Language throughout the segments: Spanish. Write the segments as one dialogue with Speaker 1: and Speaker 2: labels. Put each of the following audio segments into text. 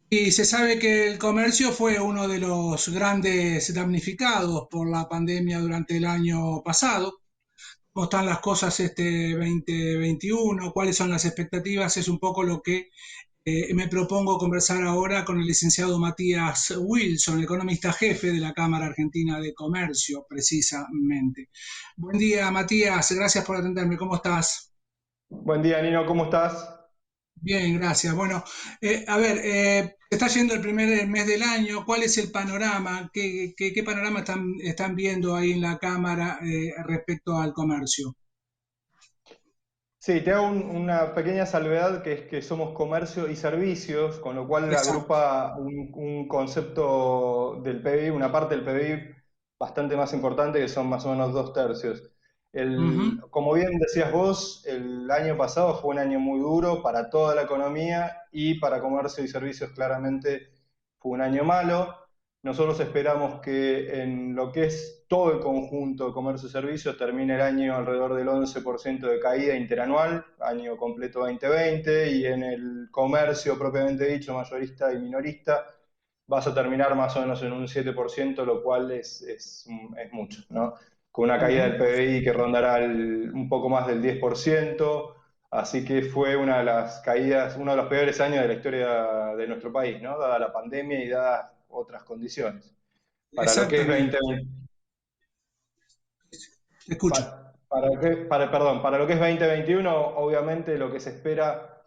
Speaker 1: Y se sabe que el comercio fue uno de los grandes damnificados por la pandemia durante el año pasado. ¿Cómo están las cosas este 2021? ¿Cuáles son las expectativas? Es un poco lo que me propongo conversar ahora con el licenciado Matías Wilson, economista jefe de la Cámara Argentina de Comercio, precisamente. Buen día, Matías. Gracias por atenderme. ¿Cómo estás?
Speaker 2: Buen día, Nino, ¿cómo estás?
Speaker 1: Bien, gracias. Bueno, está yendo el primer mes del año. ¿Cuál es el panorama? ¿Qué panorama están viendo ahí en la Cámara respecto al comercio?
Speaker 2: Sí, te hago una pequeña salvedad que es que somos comercio y servicios, con lo cual
Speaker 1: Exacto.
Speaker 2: agrupa un concepto del PBI, una parte del PBI bastante más importante, que son más o menos dos tercios.
Speaker 1: Ujú.
Speaker 2: Como bien decías vos, el año pasado fue un año muy duro para toda la economía y para comercio y servicios claramente fue un año malo. Nosotros esperamos que en lo que es todo el conjunto de comercio y servicios termine el año alrededor del 11% de caída interanual, año completo 2020, y en el comercio propiamente dicho, mayorista y minorista, vas a terminar más o menos en un 7%, lo cual es mucho, ¿no? Con una caída del
Speaker 1: Ujú.
Speaker 2: PBI que rondará un poco más del 10%, así que fue una de las caídas, uno de los peores años de la historia de nuestro país, ¿no? Dada la pandemia y dadas otras condiciones. Para lo que es
Speaker 1: Exactamente.
Speaker 2: 2020,
Speaker 1: Te escucho.
Speaker 2: para lo que es 2021, obviamente lo que se espera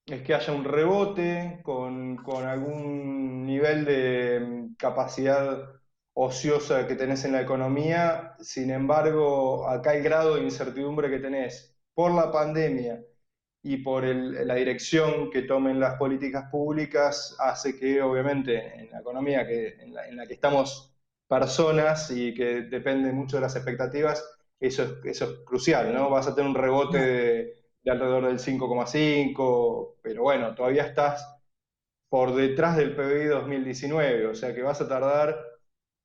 Speaker 2: es que haya un rebote con algún nivel de capacidad ociosa que tenés en la economía. Sin embargo, acá el grado de incertidumbre que tenés por la pandemia y por la dirección que tomen las políticas públicas hace que, obviamente, en la economía en la que estamos personas y que depende mucho de las expectativas, eso es crucial, ¿no? Vas a tener un rebote
Speaker 1: Claro.
Speaker 2: de alrededor del 5,5, pero bueno, todavía estás por detrás del PBI 2019, o sea que vas a tardar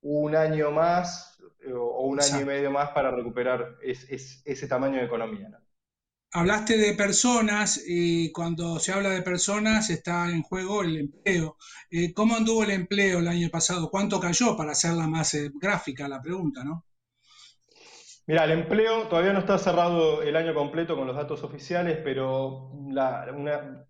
Speaker 2: un año más o un año y
Speaker 1: Exacto.
Speaker 2: medio más para recuperar ese tamaño de economía, ¿no?
Speaker 1: Hablaste de personas y cuando se habla de personas está en juego el empleo. ¿Cómo anduvo el empleo el año pasado? ¿Cuánto cayó para hacerla más gráfica la pregunta, ¿no?
Speaker 2: Mira, el empleo todavía no está cerrado el año completo con los datos oficiales, pero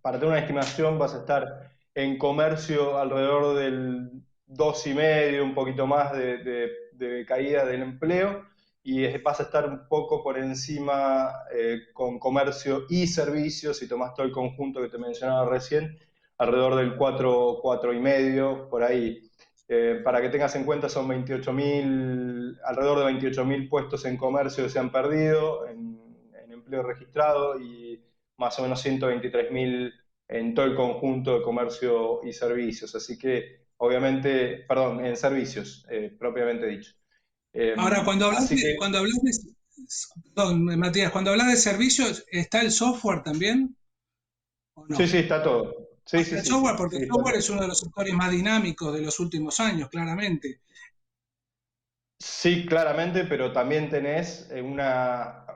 Speaker 2: para tener una estimación vas a estar en comercio alrededor del 2,5, un poquito más de caída del empleo, y vas a estar un poco por encima con comercio y servicios, si tomás todo el conjunto que te mencionaba recién, alrededor del 4,5, por ahí. Para que tengas en cuenta, son 28.000, alrededor de 28.000 puestos en comercio que se han perdido en empleo registrado y más o menos 123.000 en todo el conjunto de comercio y servicios. Así que, obviamente, perdón, en servicios, propiamente dicho. Eh,
Speaker 1: Ahora,
Speaker 2: Así que,
Speaker 1: perdón, Matías, cuando hablas de servicios, ¿está el software también o
Speaker 2: sí,
Speaker 1: no?
Speaker 2: sí, está todo. Sí,
Speaker 1: Hasta
Speaker 2: sí,
Speaker 1: el
Speaker 2: sí,
Speaker 1: software,
Speaker 2: sí,
Speaker 1: porque
Speaker 2: sí,
Speaker 1: el
Speaker 2: está
Speaker 1: software
Speaker 2: todo.
Speaker 1: es uno de los sectores más dinámicos de los últimos años, claramente.
Speaker 2: Sí, claramente, pero también tenés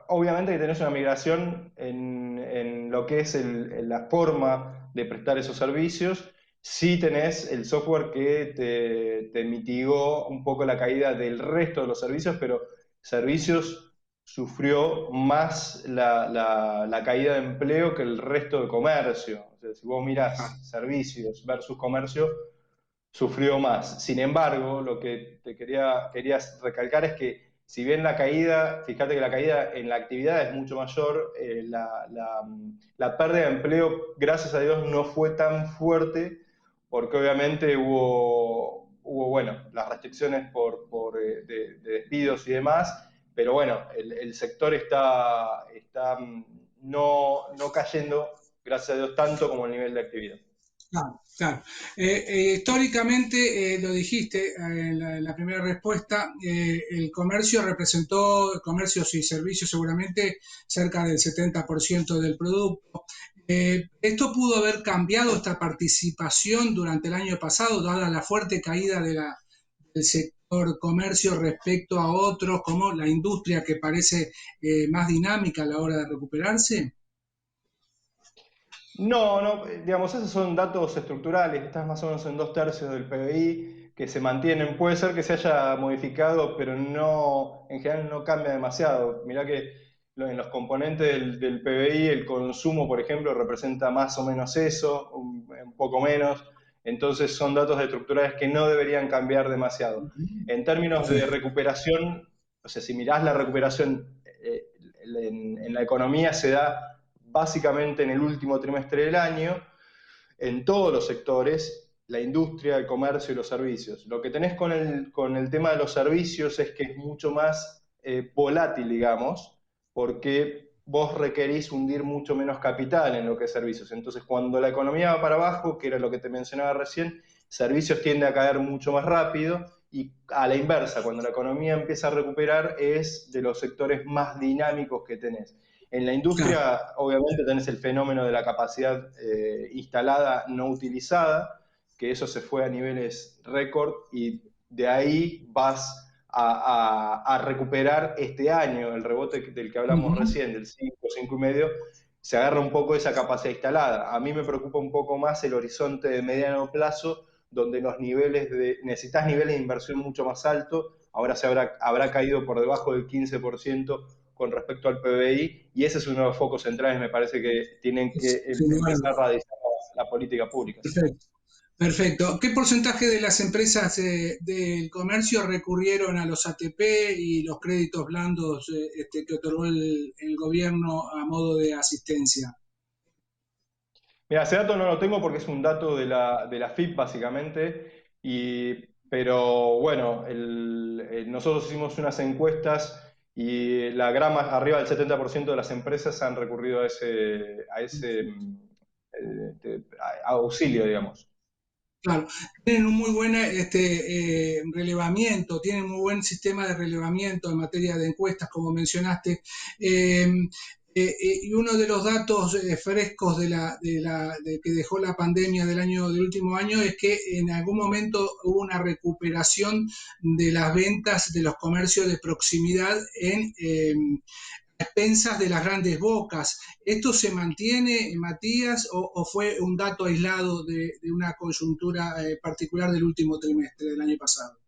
Speaker 2: obviamente que tenés una migración en lo que es la forma de prestar esos servicios. Sí tenés el software que te mitigó un poco la caída del resto de los servicios, pero servicios sufrió más la caída de empleo que el resto de comercio. O sea, si vos
Speaker 1: Claro.
Speaker 2: mirás servicios versus comercio, sufrió más. Sin embargo, lo que querías recalcar es que si bien la caída, fíjate que la caída en la actividad es mucho mayor, la pérdida de empleo, gracias a Dios, no fue tan fuerte, porque obviamente bueno, las restricciones de despidos y demás, pero bueno, el sector está no cayendo, gracias a Dios, tanto como el nivel de actividad.
Speaker 1: Claro, claro. Históricamente, lo dijiste en la primera respuesta, el comercio representó, comercios y servicios seguramente, cerca del 70% del producto. ¿Esto pudo haber cambiado esta participación durante el año pasado, dada la fuerte caída del sector comercio respecto a otros, como la industria que parece más dinámica a la hora de recuperarse?
Speaker 2: No, no, digamos, esos son datos estructurales, estás más o menos en 2/3 del PBI que se mantienen. Puede ser que se haya modificado, pero no, en general no cambia demasiado. Mirá que en los componentes del PBI, el consumo, por ejemplo, representa más o menos eso, un poco menos. Entonces son datos estructurales que no deberían cambiar demasiado. En términos de
Speaker 1: Perfecto.
Speaker 2: recuperación, o sea, si mirás la recuperación en la economía se da básicamente en el último trimestre del año, en todos los sectores, la industria, el comercio y los servicios. Lo que tenés con el tema de los servicios es que es mucho más volátil, digamos, porque vos requerís hundir mucho menos capital en lo que es servicios. Entonces, cuando la economía va para abajo, que era lo que te mencionaba recién, servicios tiende a caer mucho más rápido y a la inversa, cuando la economía empieza a recuperar, es de los sectores más dinámicos que tenés. En la
Speaker 1: Claro.
Speaker 2: industria, obviamente, tenés el fenómeno de la capacidad instalada no utilizada, que eso se fue a niveles récord y de ahí vas a recuperar este año el rebote del que hablamos
Speaker 1: Ujú.
Speaker 2: recién, del 5, 5,5, se agarra un poco esa capacidad instalada. A mí me preocupa un poco más el horizonte de mediano plazo, donde los niveles necesitas niveles de inversión mucho más altos, ahora habrá caído por debajo del 15% con respecto al PBI, y ese es uno de los focos centrales, me parece que tienen que
Speaker 1: Sin lugar a
Speaker 2: empezar
Speaker 1: dudas.
Speaker 2: a diseñar la política pública.
Speaker 1: Perfecto. Perfecto. ¿Qué porcentaje de las empresas del comercio recurrieron a los ATP y los créditos blandos que otorgó el gobierno a modo de asistencia?
Speaker 2: Mira, ese dato no lo tengo porque es un dato de la FIP básicamente, pero bueno, nosotros hicimos unas encuestas y la arriba del 70% de las empresas han recurrido a ese auxilio, digamos.
Speaker 1: Claro, tienen un muy buen relevamiento, tienen muy buen sistema de relevamiento en materia de encuestas, como mencionaste. Eh, y uno de los datos frescos de que dejó la pandemia del último año es que en algún momento hubo una recuperación de las ventas de los comercios de proximidad expensas de las grandes bocas. ¿Esto se mantiene, Matías, o fue un dato aislado de una coyuntura particular del último trimestre del año pasado?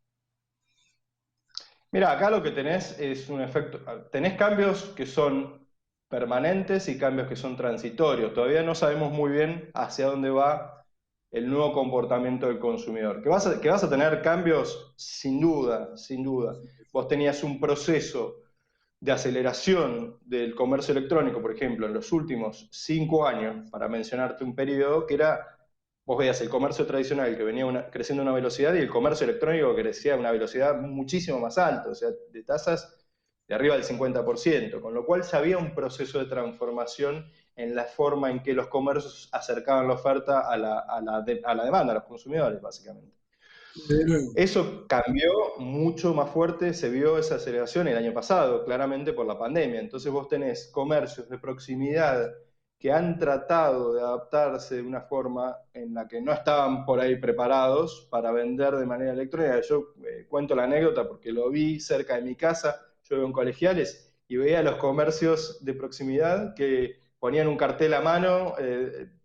Speaker 2: Mira, acá lo que tenés es un efecto, tenés cambios que son permanentes y cambios que son transitorios. Todavía no sabemos muy bien hacia dónde va el nuevo comportamiento del consumidor. Que vas a tener cambios sin duda, sin duda. Vos tenías un proceso de aceleración del comercio electrónico, por ejemplo, en los últimos 5 años, para mencionarte un periodo, que era, vos veías el comercio tradicional que venía creciendo a una velocidad y el comercio electrónico que crecía a una velocidad muchísimo más alta, o sea, de tasas de arriba del 50%, con lo cual ya había un proceso de transformación en la forma en que los comercios acercaban la oferta a la demanda, a los consumidores, básicamente.
Speaker 1: Desde luego.
Speaker 2: Eso cambió mucho más fuerte, se vio esa aceleración el año pasado, claramente por la pandemia. Entonces vos tenés comercios de proximidad que han tratado de adaptarse de una forma en la que no estaban por ahí preparados para vender de manera electrónica. Yo cuento la anécdota porque lo vi cerca de mi casa, yo vivo en Colegiales, y veía los comercios de proximidad que ponían un cartel a mano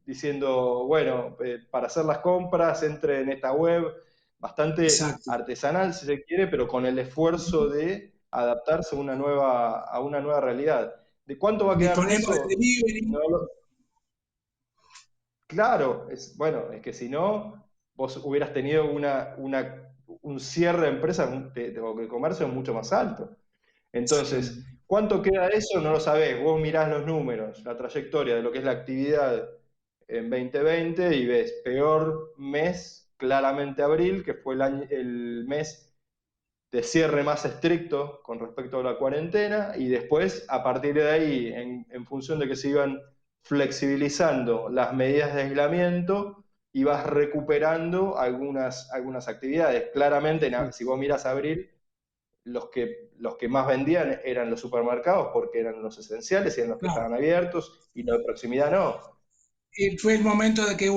Speaker 2: diciendo, bueno, para hacer las compras, entre en esta web, bastante
Speaker 1: Exacto.
Speaker 2: artesanal si se quiere, pero con el esfuerzo de adaptarse a una nueva realidad. ¿De cuánto va a quedar de
Speaker 1: Disponemos de
Speaker 2: eso?
Speaker 1: delivery.
Speaker 2: No claro, bueno, es que si no, vos hubieras tenido un cierre de empresas o de comercio mucho más alto. Entonces,
Speaker 1: Exactamente.
Speaker 2: ¿cuánto queda de eso? No lo sabés. Vos mirás los números, la trayectoria de lo que es la actividad en 2020 y ves peor mes, claramente abril, que fue el mes de cierre más estricto con respecto a la cuarentena, y después, a partir de ahí, en función de que se iban flexibilizando las medidas de aislamiento, ibas recuperando algunas actividades. Claramente, si vos miras abril, los que más vendían eran los supermercados porque eran los esenciales y eran los que
Speaker 1: Claro.
Speaker 2: estaban abiertos, y los de proximidad no.
Speaker 1: fue el momento de que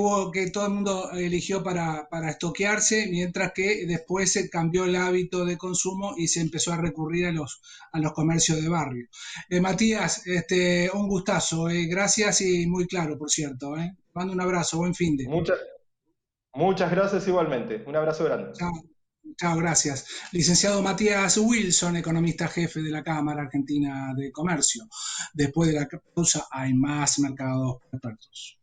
Speaker 1: todo el mundo eligió para estoquearse, mientras que después se cambió el hábito de consumo y se empezó a recurrir a los comercios de barrio. Matías, un gustazo, gracias y muy claro, por cierto. Mando un abrazo, buen fin de.
Speaker 2: Muchas, muchas gracias igualmente. Un abrazo grande.
Speaker 1: Chao, chao, gracias. Licenciado Matías Wilson, economista jefe de la Cámara Argentina de Comercio. Después de la pausa hay más mercados expertos.